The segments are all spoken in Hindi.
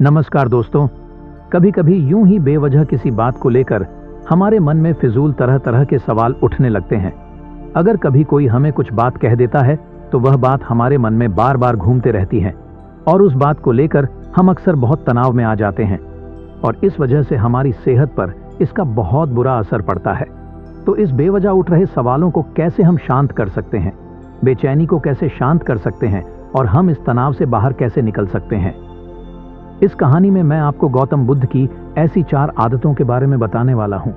नमस्कार दोस्तों। कभी कभी यूं ही बेवजह किसी बात को लेकर हमारे मन में फिजूल तरह तरह के सवाल उठने लगते हैं। अगर कभी कोई हमें कुछ बात कह देता है तो वह बात हमारे मन में बार बार घूमते रहती है और उस बात को लेकर हम अक्सर बहुत तनाव में आ जाते हैं और इस वजह से हमारी सेहत पर इसका बहुत बुरा असर पड़ता है। तो इस बेवजह उठ रहे सवालों को कैसे हम शांत कर सकते हैं, बेचैनी को कैसे शांत कर सकते हैं और हम इस तनाव से बाहर कैसे निकल सकते हैं। इस कहानी में मैं आपको गौतम बुद्ध की ऐसी 4 आदतों के बारे में बताने वाला हूं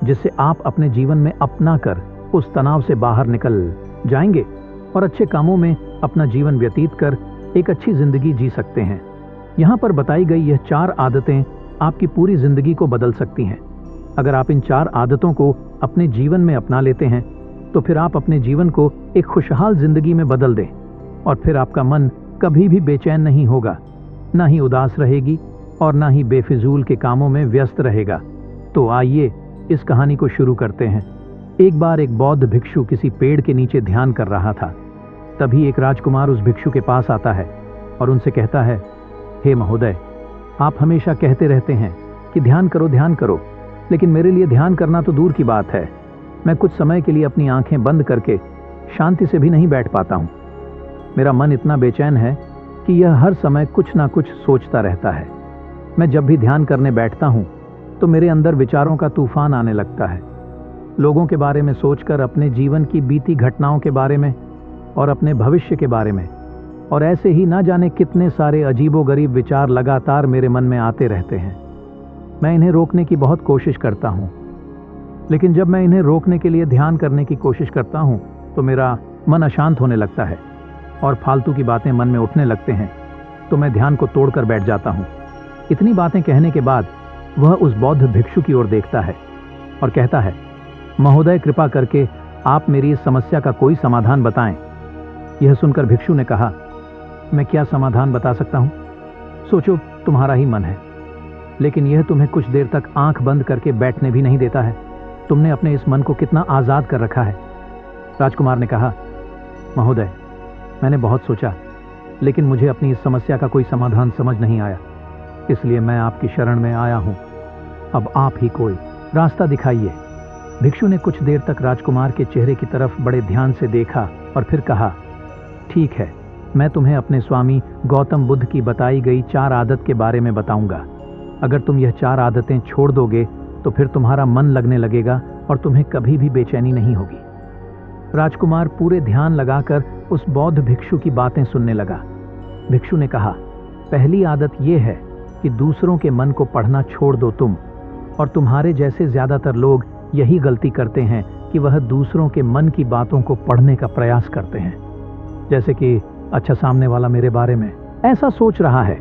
जिससे आप अपने जीवन में अपना कर उस तनाव से बाहर निकल जाएंगे और अच्छे कामों में अपना जीवन व्यतीत कर एक अच्छी जिंदगी जी सकते हैं। यहाँ पर बताई गई यह 4 आदतें आपकी पूरी जिंदगी को बदल सकती हैं। अगर आप इन 4 आदतों को अपने जीवन में अपना लेते हैं तो फिर आप अपने जीवन को एक खुशहाल जिंदगी में बदल दें और फिर आपका मन कभी भी बेचैन नहीं होगा, ना ही उदास रहेगी और ना ही बेफिजूल के कामों में व्यस्त रहेगा। तो आइए इस कहानी को शुरू करते हैं। एक बार एक बौद्ध भिक्षु किसी पेड़ के नीचे ध्यान कर रहा था। तभी एक राजकुमार उस भिक्षु के पास आता है और उनसे कहता है, हे महोदय, आप हमेशा कहते रहते हैं कि ध्यान करो, लेकिन मेरे लिए ध्यान करना तो दूर की बात है। मैं कुछ समय के लिए अपनी आंखें बंद करके शांति से भी नहीं बैठ पाता हूँ। मेरा मन इतना बेचैन है कि यह हर समय कुछ ना कुछ सोचता रहता है। मैं जब भी ध्यान करने बैठता हूँ तो मेरे अंदर विचारों का तूफान आने लगता है। लोगों के बारे में सोचकर, अपने जीवन की बीती घटनाओं के बारे में और अपने भविष्य के बारे में, और ऐसे ही ना जाने कितने सारे अजीबोगरीब विचार लगातार मेरे मन में आते रहते हैं। मैं इन्हें रोकने की बहुत कोशिश करता हूँ, लेकिन जब मैं इन्हें रोकने के लिए ध्यान करने की कोशिश करता हूँ तो मेरा मन अशांत होने लगता है और फालतू की बातें मन में उठने लगते हैं। तो मैं ध्यान को तोड़कर बैठ जाता हूँ। इतनी बातें कहने के बाद वह उस बौद्ध भिक्षु की ओर देखता है और कहता है, महोदय, कृपा करके आप मेरी इस समस्या का कोई समाधान बताएं। यह सुनकर भिक्षु ने कहा, मैं क्या समाधान बता सकता हूँ? सोचो, तुम्हारा ही मन है, लेकिन यह तुम्हें कुछ देर तक आंख बंद करके बैठने भी नहीं देता है। तुमने अपने इस मन को कितना आजाद कर रखा है। राजकुमार ने कहा, महोदय, मैंने बहुत सोचा, लेकिन मुझे अपनी इस समस्या का कोई समाधान समझ नहीं आया, इसलिए मैं आपकी शरण में आया हूं। अब आप ही कोई रास्ता दिखाइए। भिक्षु ने कुछ देर तक राजकुमार के चेहरे की तरफ बड़े ध्यान से देखा और फिर कहा, ठीक है, मैं तुम्हें अपने स्वामी गौतम बुद्ध की बताई गई 4 आदत के बारे में बताऊंगा। अगर तुम यह 4 आदतें छोड़ दोगे तो फिर तुम्हारा मन लगने लगेगा और तुम्हें कभी भी बेचैनी नहीं होगी। राजकुमार पूरे ध्यान लगाकर उस बौद्ध भिक्षु की बातें सुनने लगा। भिक्षु ने कहा, पहली आदत यह है कि दूसरों के मन को पढ़ना छोड़ दो तुम, और तुम्हारे जैसे ज्यादातर लोग यही गलती करते हैं कि वह दूसरों के मन की बातों को पढ़ने का प्रयास करते हैं। जैसे कि अच्छा, सामने वाला मेरे बारे में ऐसा सोच रहा है,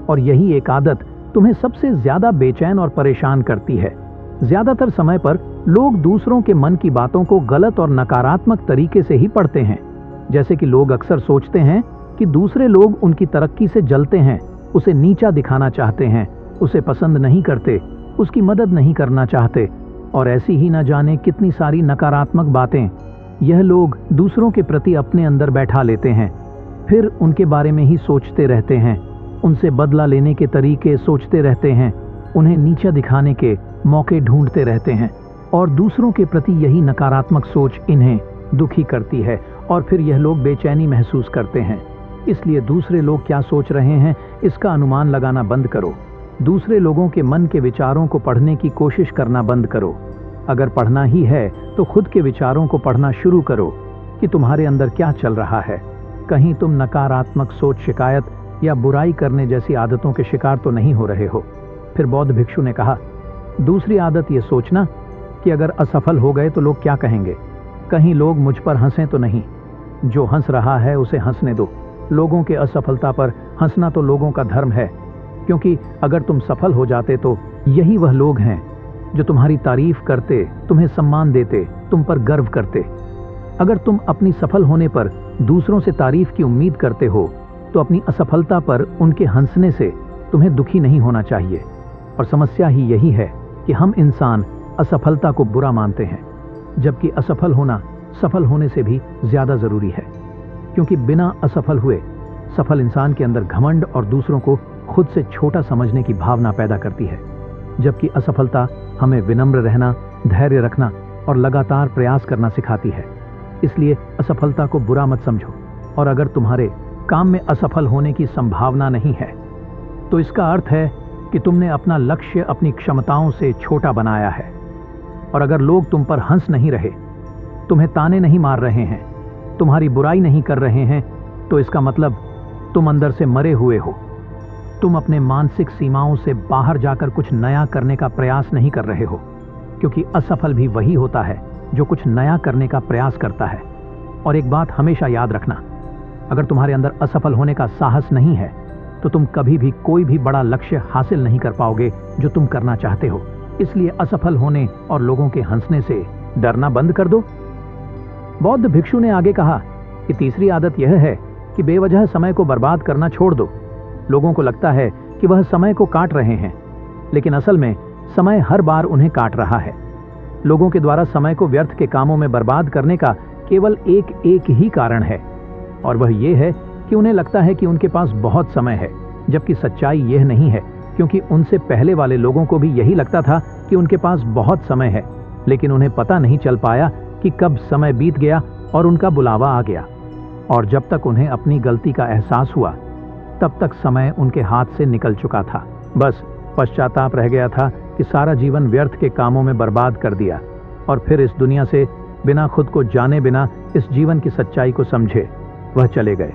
और यही एक आदत तुम्हें सबसे ज्यादा बेचैन और परेशान करती है। ज्यादातर समय पर लोग दूसरों के मन की बातों को गलत और नकारात्मक तरीके से ही पढ़ते हैं। जैसे कि लोग अक्सर सोचते हैं कि दूसरे लोग उनकी तरक्की से जलते हैं, उसे नीचा दिखाना चाहते हैं, उसे पसंद नहीं करते, उसकी मदद नहीं करना चाहते, और ऐसी ही न जाने कितनी सारी नकारात्मक बातें यह लोग दूसरों के प्रति अपने अंदर बैठा लेते हैं। फिर उनके बारे में ही सोचते रहते हैं, उनसे बदला लेने के तरीके सोचते रहते हैं, उन्हें नीचा दिखाने के मौके ढूंढते रहते हैं, और दूसरों के प्रति यही नकारात्मक सोच इन्हें दुखी करती है और फिर यह लोग बेचैनी महसूस करते हैं। इसलिए दूसरे लोग क्या सोच रहे हैं इसका अनुमान लगाना बंद करो। दूसरे लोगों के मन के विचारों को पढ़ने की कोशिश करना बंद करो। अगर पढ़ना ही है तो खुद के विचारों को पढ़ना शुरू करो कि तुम्हारे अंदर क्या चल रहा है। कहीं तुम नकारात्मक सोच, शिकायत या बुराई करने जैसी आदतों के शिकार तो नहीं हो रहे हो। फिर बौद्ध भिक्षु ने कहा, दूसरी आदत ये सोचना कि अगर असफल हो गए तो लोग क्या कहेंगे। कहीं लोग मुझ पर हंसें तो नहीं। जो हंस रहा है उसे हंसने दो। लोगों के असफलता पर हंसना तो लोगों का धर्म है, क्योंकि अगर तुम सफल हो जाते तो यही वह लोग हैं जो तुम्हारी तारीफ करते, तुम्हें सम्मान देते, तुम पर गर्व करते। अगर तुम अपनी सफल होने पर दूसरों से तारीफ की उम्मीद करते हो तो अपनी असफलता पर उनके हंसने से तुम्हें दुखी नहीं होना चाहिए। और समस्या ही यही है कि हम इंसान असफलता को बुरा मानते हैं, जबकि असफल होना सफल होने से भी ज्यादा जरूरी है। क्योंकि बिना असफल हुए सफल इंसान के अंदर घमंड और दूसरों को खुद से छोटा समझने की भावना पैदा करती है, जबकि असफलता हमें विनम्र रहना, धैर्य रखना और लगातार प्रयास करना सिखाती है। इसलिए असफलता को बुरा मत समझो, और अगर तुम्हारे काम में असफल होने की संभावना नहीं है तो इसका अर्थ है कि तुमने अपना लक्ष्य अपनी क्षमताओं से छोटा बनाया है। और अगर लोग तुम पर हंस नहीं रहे, तुम्हें ताने नहीं मार रहे हैं, तुम्हारी बुराई नहीं कर रहे हैं, तो इसका मतलब तुम अंदर से मरे हुए हो। तुम अपने मानसिक सीमाओं से बाहर जाकर कुछ नया करने का प्रयास नहीं कर रहे हो, क्योंकि असफल भी वही होता है जो कुछ नया करने का प्रयास करता है। और एक बात हमेशा याद रखना, अगर तुम्हारे अंदर असफल होने का साहस नहीं है तो तुम कभी भी कोई भी बड़ा लक्ष्य हासिल नहीं कर पाओगे जो तुम करना चाहते हो। इसलिए असफल होने और लोगों के हंसने से डरना बंद कर दो। बौद्ध भिक्षु ने आगे कहा कि तीसरी आदत यह है कि बेवजह समय को बर्बाद करना छोड़ दो। लोगों को लगता है कि वह समय को काट रहे हैं, लेकिन असल में समय हर बार उन्हें काट रहा है। लोगों के द्वारा समय को व्यर्थ के कामों में बर्बाद करने का केवल एक ही कारण है, और वह यह है कि उन्हें लगता है कि उनके पास बहुत समय है, जबकि सच्चाई यह नहीं है, क्योंकि उनसे पहले वाले लोगों को भी यही लगता था कि उनके पास बहुत समय है, लेकिन उन्हें पता नहीं चल पाया कि कब समय बीत गया और उनका बुलावा आ गया। और जब तक उन्हें अपनी गलती का एहसास हुआ, तब तक समय उनके हाथ से निकल चुका था। बस पश्चाताप रह गया था कि सारा जीवन व्यर्थ के कामों में बर्बाद कर दिया, और फिर इस दुनिया से बिना खुद को जाने बिना इस जीवन की सच्चाई को समझे वह चले गए।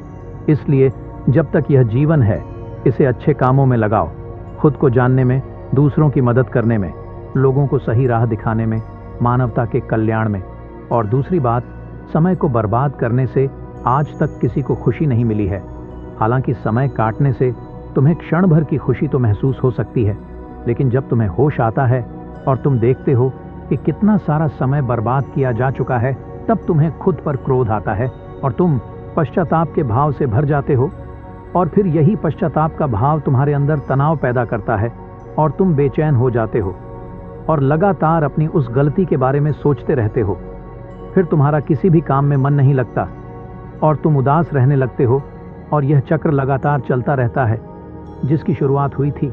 इसलिए जब तक यह जीवन है, इसे अच्छे कामों में लगाओ, खुद को जानने में, दूसरों की मदद करने में, लोगों को सही राह दिखाने में, मानवता के कल्याण में। और दूसरी बात, समय को बर्बाद करने से आज तक किसी को खुशी नहीं मिली है। हालांकि समय काटने से तुम्हें क्षण भर की खुशी तो महसूस हो सकती है, लेकिन जब तुम्हें होश आता है और तुम देखते हो कि कितना सारा समय बर्बाद किया जा चुका है, तब तुम्हें खुद पर क्रोध आता है और तुम पश्चाताप के भाव से भर जाते हो। और फिर यही पश्चाताप का भाव तुम्हारे अंदर तनाव पैदा करता है और तुम बेचैन हो जाते हो और लगातार अपनी उस गलती के बारे में सोचते रहते हो। फिर तुम्हारा किसी भी काम में मन नहीं लगता और तुम उदास रहने लगते हो, और यह चक्र लगातार चलता रहता है जिसकी शुरुआत हुई थी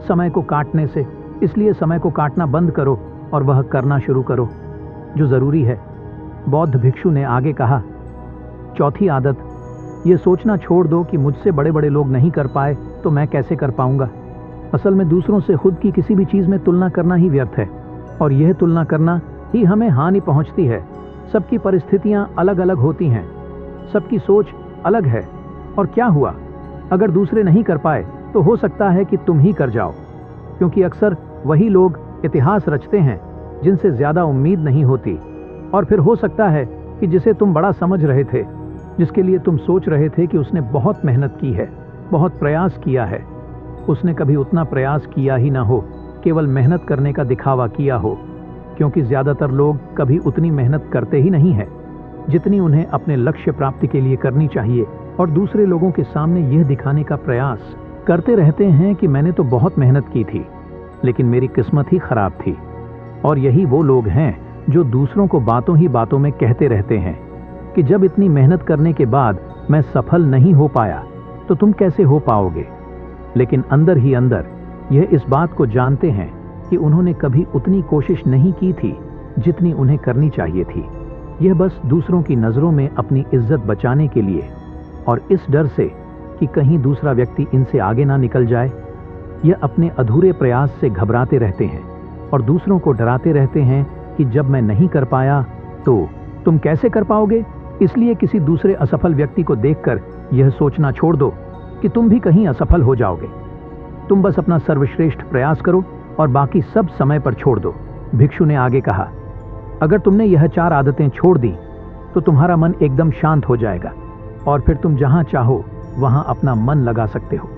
समय को काटने से। इसलिए समय को काटना बंद करो और वह करना शुरू करो जो जरूरी है। बौद्ध भिक्षु ने आगे कहा, चौथी आदत, ये सोचना छोड़ दो कि मुझसे बड़े बड़े लोग नहीं कर पाए तो मैं कैसे कर पाऊंगा। असल में दूसरों से खुद की किसी भी चीज में तुलना करना ही व्यर्थ है, और यह तुलना करना ही हमें हानि पहुंचती है। सबकी परिस्थितियां अलग अलग होती हैं, सबकी सोच अलग है, और क्या हुआ अगर दूसरे नहीं कर पाए तो हो सकता है कि तुम ही कर जाओ, क्योंकि अक्सर वही लोग इतिहास रचते हैं जिनसे ज्यादा उम्मीद नहीं होती। और फिर हो सकता है कि जिसे तुम बड़ा समझ रहे थे, जिसके लिए तुम सोच रहे थे कि उसने बहुत मेहनत की है, बहुत प्रयास किया है, उसने कभी उतना प्रयास किया ही ना हो, केवल मेहनत करने का दिखावा किया हो। क्योंकि ज्यादातर लोग कभी उतनी मेहनत करते ही नहीं है जितनी उन्हें अपने लक्ष्य प्राप्ति के लिए करनी चाहिए, और दूसरे लोगों के सामने यह दिखाने का प्रयास करते रहते हैं कि मैंने तो बहुत मेहनत की थी, लेकिन मेरी किस्मत ही खराब थी। और यही वो लोग हैं जो दूसरों को बातों ही बातों में कहते रहते हैं कि जब इतनी मेहनत करने के बाद मैं सफल नहीं हो पाया तो तुम कैसे हो पाओगे। लेकिन अंदर ही अंदर यह इस बात को जानते हैं कि उन्होंने कभी उतनी कोशिश नहीं की थी जितनी उन्हें करनी चाहिए थी। यह बस दूसरों की नजरों में अपनी इज्जत बचाने के लिए, और इस डर से कि कहीं दूसरा व्यक्ति इनसे आगे ना निकल जाए, यह अपने अधूरे प्रयास से घबराते रहते हैं और दूसरों को डराते रहते हैं कि जब मैं नहीं कर पाया तो तुम कैसे कर पाओगे। इसलिए किसी दूसरे असफल व्यक्ति को देखकर यह सोचना छोड़ दो कि तुम भी कहीं असफल हो जाओगे। तुम बस अपना सर्वश्रेष्ठ प्रयास करो और बाकी सब समय पर छोड़ दो। भिक्षु ने आगे कहा, अगर तुमने यह 4 आदतें छोड़ दी तो तुम्हारा मन एकदम शांत हो जाएगा, और फिर तुम जहां चाहो वहां अपना मन लगा सकते हो।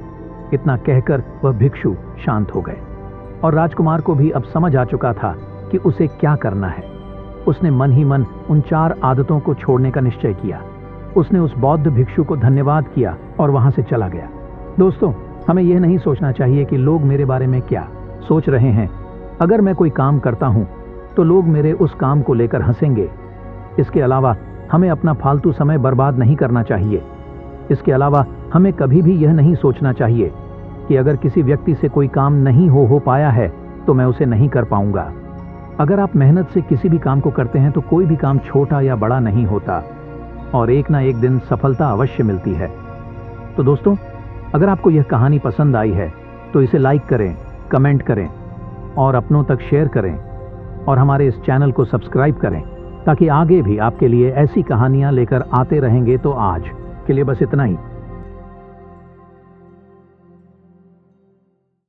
इतना कहकर वह भिक्षु शांत हो गए, और राजकुमार को भी अब समझ आ चुका था कि उसे क्या करना है। उसने मन ही मन उन 4 आदतों को छोड़ने का निश्चय किया। उसने उस बौद्ध भिक्षु को धन्यवाद किया और वहां से चला गया। दोस्तों, हमें यह नहीं सोचना चाहिए कि लोग मेरे बारे में क्या सोच रहे हैं। अगर मैं कोई काम करता हूं तो लोग मेरे उस काम को लेकर हंसेंगे। इसके अलावा हमें अपना फालतू समय बर्बाद नहीं करना चाहिए। इसके अलावा हमें कभी भी यह नहीं सोचना चाहिए कि अगर किसी व्यक्ति से कोई काम नहीं हो पाया है तो मैं उसे नहीं कर पाऊंगा। अगर आप मेहनत से किसी भी काम को करते हैं तो कोई भी काम छोटा या बड़ा नहीं होता और एक ना एक दिन सफलता अवश्य मिलती है। तो दोस्तों, अगर आपको यह कहानी पसंद आई है तो इसे लाइक करें, कमेंट करें और अपनों तक शेयर करें और हमारे इस चैनल को सब्सक्राइब करें ताकि आगे भी आपके लिए ऐसी कहानियां लेकर आते रहेंगे। तो आज के लिए बस इतना ही।